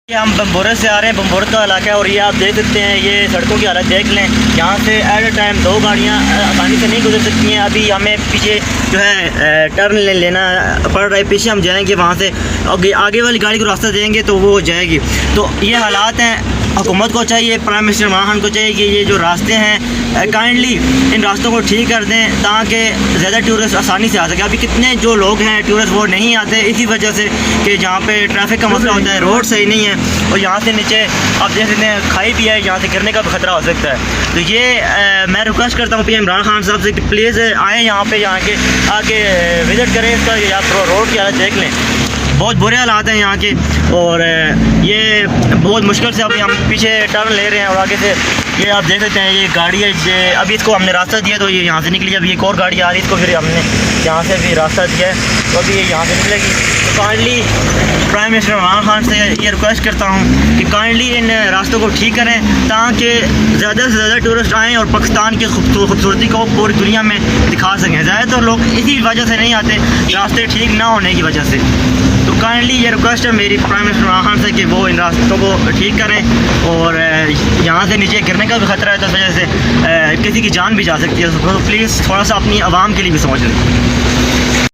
ये हम बम्बोरे से आ रहे हैं। बम्बोरे का इलाका है और ये आप देख सकते हैं, ये सड़कों की हालत देख लें। यहाँ से एट अ टाइम 2 गाड़ियाँ आसानी से नहीं गुजर सकती हैं। अभी हमें पीछे जो है टर्न लेना पड़ रहा है, पीछे हम जाएंगे, वहाँ से आगे वाली गाड़ी को रास्ता देंगे तो वो हो जाएगी। तो ये हालात हैं। हुकूमत को चाहिए, प्राइम मिनिस्टर इमरान खान को चाहिए कि ये जो रास्ते हैं काइंडली इन रास्तों को ठीक कर दें ताकि ज़्यादा टूरिस्ट आसानी से आ सके। अभी कितने जो लोग हैं टूरिस्ट वो नहीं आते इसी वजह से कि जहाँ पे ट्रैफिक का मसला होता है, रोड सही नहीं है और यहाँ से नीचे आप देख सकते हैं खाई भी है, यहाँ से गिरने का भी खतरा हो सकता है। तो ये मैं रिक्वेस्ट करता हूँ पीएम इमरान खान साहब से कि प्लीज़ आएँ यहाँ पे, यहाँ के आके विज़िट करें इसका, या रोड की हालत देख लें। बहुत बुरे हालात हैं यहाँ के और ये बहुत मुश्किल से अभी हम पीछे टर्न ले रहे हैं और आगे से ये आप देख सकते हैं ये गाड़ी है। अभी इसको हमने रास्ता दिया तो ये यहाँ से निकली। अभी एक और गाड़ी आ रही है, इसको फिर हमने यहाँ से भी रास्ता दिया है तो अभी ये यहाँ से निकलेगी। तो kindly prime minister Imran Khan से ये रिक्वेस्ट करता हूँ कि काइंडली इन रास्तों को ठीक करें ताकि ज़्यादा से ज़्यादा टूरिस्ट आएँ और पाकिस्तान की खूबसूरती को पूरी दुनिया में दिखा सकें। ज़्यादातर लोग इसी वजह से नहीं आते, रास्ते ठीक ना होने की वजह से। तो काइंडली ये रिक्वेस्ट है मेरी प्राइम मिनिस्टर इमरान खान से कि वो इन रास्तों को ठीक करें और यहाँ से नीचे गिरने का भी खतरा है तो इस वजह से किसी की जान भी जा सकती है। तो प्लीज़ थोड़ा सा अपनी आवाम के लिए भी समझ लें।